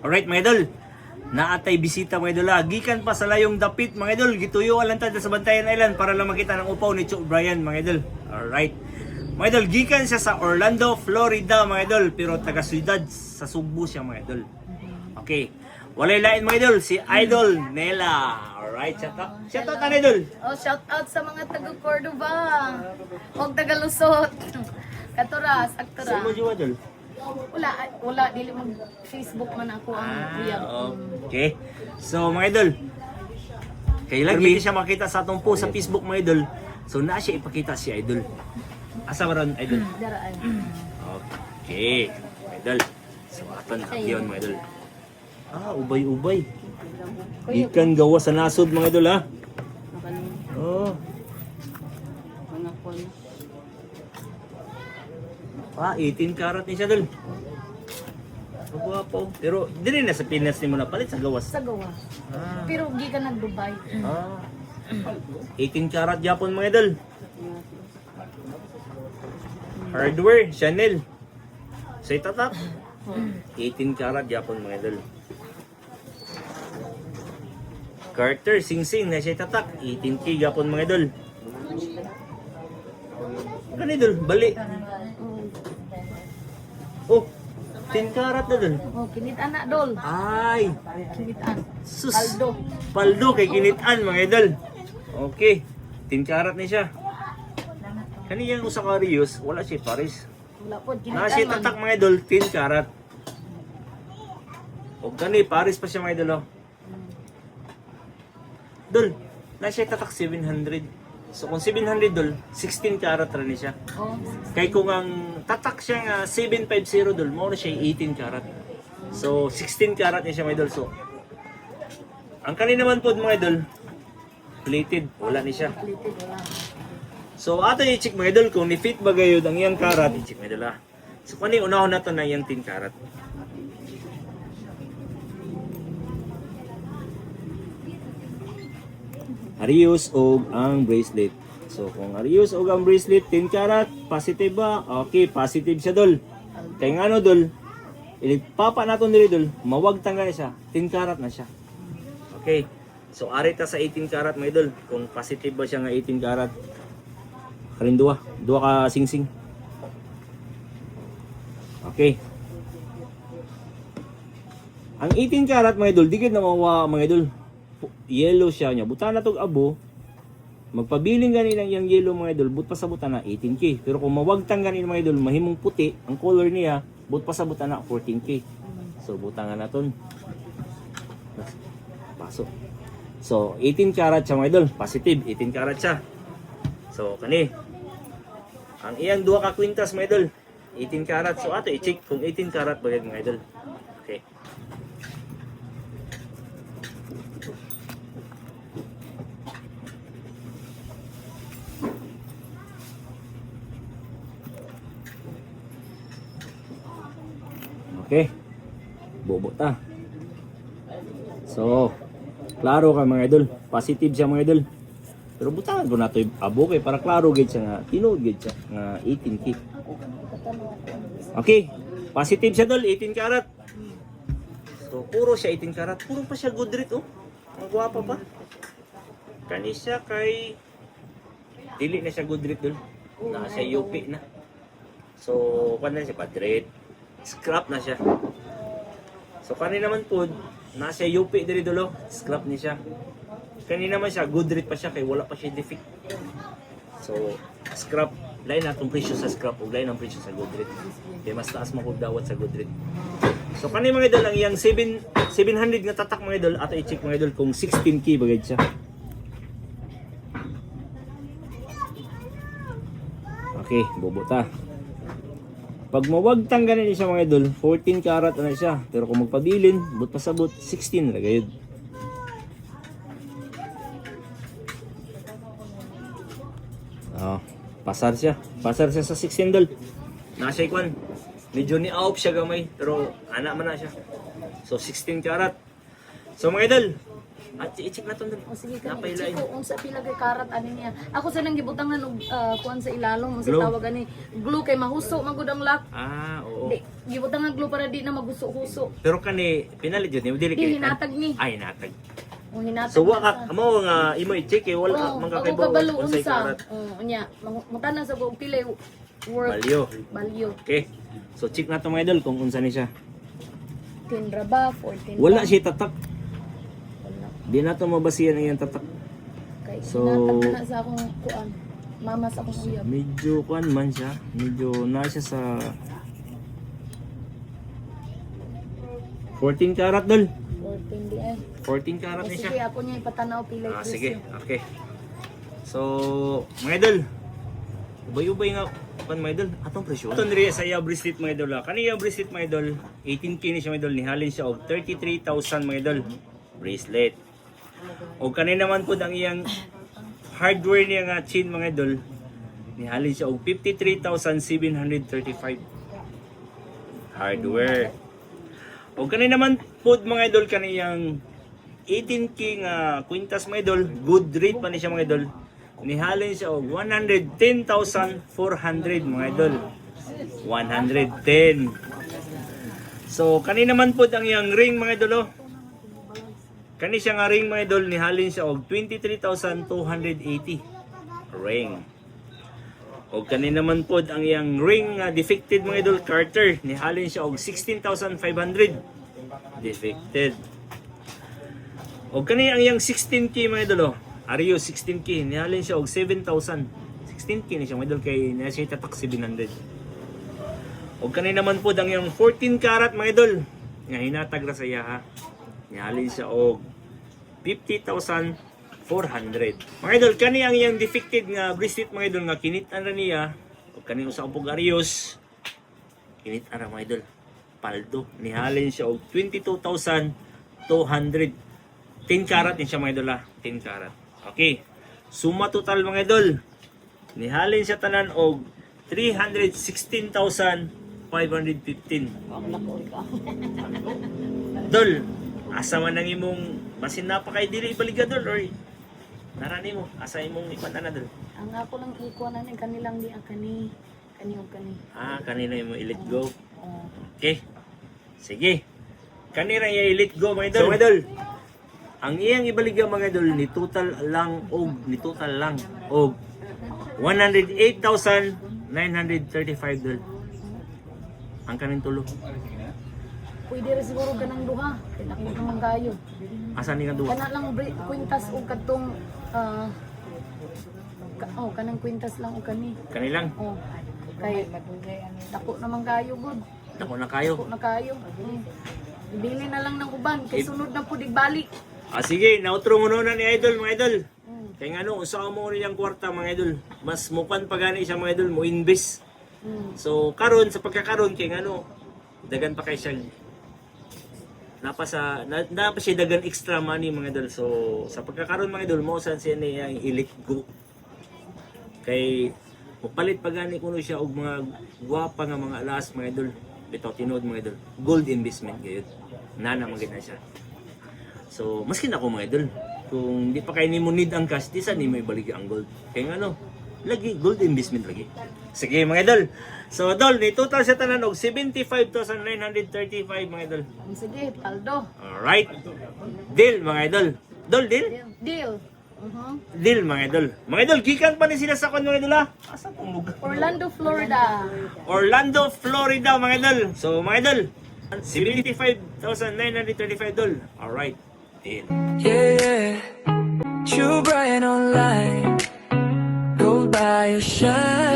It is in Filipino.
Alright mga idol, naatay bisita mga idol gikan pa sa layong dapit mga idol, gituyo alang tada sa Bantayan Island para lang makita ng upaw ni Chuck Bryan mga idol. Alright. Mga idol, gikan siya sa Orlando, Florida mga idol, pero taga Ciudad sa Sugbo siya mga idol. Okay. Walay lain mga idol, si Idol Nela. Alright, shout out. Shout out na idol. Oh, shout out sa mga taga Cordova. Huwag taga Lusot. Katuras, Sa aktura. mo jiwa idol. Wala, dili mag Facebook man ako ang kuya. Okay. So mga idol, kay lagi siya makita sa atong post sa Facebook mga idol. So na siya ipakita si Idol. Asa maron idol? Daraan. Okay. Mga idol. So aton yon mga idol. Ubay-ubay. Ikan gawa sa nasod mga idol ha. Oh. 18 karat ni siya dol. Gwapo. Pero dili na sa Pinas ni mo na palit sa gawas. Sa gawa. Ah. Pero di ka nag-Dubai. 18 karat Japon mga idol. Hardware, Chanel. Sa itatak. 18 karat Japon mga idol. Carter, Sing Sing na siya itatak. 18K Japon mga idol. Ano idol? Bali. Oh, 10 karat na dol. Oh, kinitaan na, Dol. Ay, Kinitaan. sus. Paldo. Paldo kay kinitaan mga idol. Okay, 10 karat ni siya. Kaniyang usa ka Rios, wala siya Paris. Wala po, Na siya kinitaan tatak man. mga idol, 10 karat. O kani, Paris pa siya mga idol. Oh. Dol, na siya tatak 700. So kung 700 dol, 16 karat rin siya. Oh, Kay kung ang tatak siya nga 750 dol, mo na siya 18 karat. So 16 karat niya siya mga idol. So ang kanina naman po mga idol, plated, wala ni siya. plated, wala. So ato i-check mga idol kung ni-fit ba gayud ang iyang karat, i-check mga idol. So kani unahon na to na iyang 10 karat. Arius og ang bracelet. So kung Arius og ang bracelet 10 karat, positive ba? Okay, positive siya dol. Kay ngano dol? Ilipapa naton diri dol, mawag tanggal siya. 10 karat na siya. Okay. So ari ta sa 18 karat mga idol. Kung positive ba siya nga 18 karat? Karin duwa ka singsing. Okay. Ang 18 karat mga idol, di gid na mawa mga idol. Yellow siya niya. Buta na tog abo. Magpabiling ganin ang yang yellow mga idol, but pa sa buta na 18K. Pero kung mawagtang ganin mga idol, mahimong puti, ang color niya, but pa sa buta na 14K. So butangan naton. Pasok. So 18 karat siya mga idol, positive 18 karat siya. So kani ang iyang duha ka kwintas mga idol, 18 karat. So ato i-check kung 18 karat ba yan mga idol. Okay. Okay. Bobo ta. So, klaro ka mga idol. Positive siya mga idol. Pero butangan ko na ito abo kay para klaro gid siya nga. Tinood gid siya nga 18K. Okay. Positive siya dol, 18 karat. So, puro siya 18 karat. Puro pa siya good rate oh. Ang gwapa pa. Kani siya kay dili na siya good rate dol. Na siya UP na. So, kung na siya bad rate. Scrap na siya. So kanina naman po, nasa UP diri dulo, scrap ni siya. Kanina naman siya, good rate pa siya kay wala pa siya defect. So scrap, lain natong presyo sa scrap ug lain ang presyo sa good rate. Kay mas taas mo kog dawat sa good rate. So kanina mga idol ang iyang 700 nga tatak mga idol, ato i-check mga idol kung 16K bagay siya. Okay, bobo ta. Pag mawagtang ganin siya mga idol, 14 karat na siya. Pero kung magpabilin, but pasabot, 16 na gayud. Pasar siya. Pasar siya sa 16 dol. Nasa ikwan. Medyo ni out siya gamay. Pero anak man na siya. So 16 karat. So mga idol, At i-check na to dali. O sige kani Napailain. i-check ko kung sa pila kay karat ani niya. Ako sa nang gibutangan og kuan sa ilalom sa Glue? tawag ani glue kay mahuso magud ang lock. Ah, oo. Di gibutangan glue para di na maguso-huso. Pero kani pinalit yun, dili Di kay hinatag ni. ay natag. O hinatag. So wa na ka mo nga imo i-check eh wala Oo, man ako kakaiba kabalo unsay unsa. karat. Nya, mutana sa kog pila worth Value. value. Okay. So check na to mga idol kung unsa ni siya. 10 ra ba 14. Wala ba? siya tatak. Wala. Di na to mabasihan ang iyang tatak. Kay So- hinatag na sa akong kuan. Mama sa akong uyab. Medyo kuan man siya. Medyo na siya sa 14 karat dol. 14 di ay. 14 karat O ni sige siya. ako niya ipatanaw pila Ah, sige. Okay. So, mga idol. Ubay-ubay nga pan mga idol. Atong presyo. Atong diri sa iya bracelet mga idol. Kaniya bracelet mga idol. 18K ni siya mga idol. Nihalin siya og 33,000 mga idol. Bracelet. O kanina naman po ang iyang hardware niya nga chain mga idol. Nihalin siya og 53,735. Hardware. O kanina naman po mga idol kaniyang 18K nga kwintas mga idol. Good rate pa ni siya mga idol. Nihalin siya og 110,400 mga idol. 110. So kanina naman po ang iyang ring mga idol. Kani siya nga ring mga idol, nihalin siya og 23,280 ring. O kani naman po ang iyang ring nga defected mga idol Carter, nihalin siya og 16,500 defected. O kani ang iyang 16K mga idol, Ario 16K, nihalin siya og 7,000. 16K ni siya mga idol kay niya siya tatak 700. O kani naman po ang iyang 14 karat mga idol, nga hinatag ra sa iya ha. Nihalin siya og 50,400. Mga idol, kani ang iyang defected nga bracelet mga idol nga kinitan ra niya o kani usa pug Arios. Kinitan ra mga idol. Paldo, nihalin siya og 22,200. 10 karat din siya mga idol ha. 10 karat. Okay. Suma total mga idol. Nihalin siya tanan og 316,515. Dol, asa man ang imong basin napakay dili ibaligadol or narani mo asa imong ipanta na dol. Ang ako lang ikuan na kanilang di ang kani o kani. Ah, kanina imong i-let go. Oh. Okay. Sige. Kanina yung i-let go mga idol. So, mga idol, ang iyang ibaliga mga idol ni total lang og 108,935 dol. Ang kaning tulo. Pwede ra siguro kanang duha. Kay dako naman kayo. Asa ni nga duwa? Kana lang kwintas og katong kanang kwintas lang og kani. Kanilang. Oh. Kay dako naman kayo gud. Dako na kayo. Dako na kayo. Ibili na lang ng uban kay sunod na pud balik. Ah, sige, nautro mo na ni idol mga idol. Kaya nga no, usaw mo niyang kwarta mga idol. Mas mupan pa gani siya mga idol mo invest. So karon sa pagkakaroon kay nga no, dagan pa kay siya napa siya dagan extra money mga idol. So sa pagkakaroon mga idol mo san siya niya i-let go. Kay mupalit pa gani kuno siya og mga guwapa nga mga alas mga idol. Bitaw tinuod mga idol. Gold investment gayud. Nana magid na siya. So, maski na ako mga idol, kung di pa kayo nimo need ang cash, di saan nimo ibalik ang gold. Kaya nga no, lagi, gold investment lagi. Sige mga idol. So, idol, ni total sa tanan og 75,935 mga idol. Sige, taldo. Alright. Deal mga idol. Dol, deal? Deal. Deal mga idol. Mga idol, gikan pa ni sila sa kon mga idol ha? Asa pong lugar? Orlando, Florida. Orlando, Florida mga idol. So, mga idol, 75,935 doll. Alright. Deal. Yeah, true bright online, gold by your shine.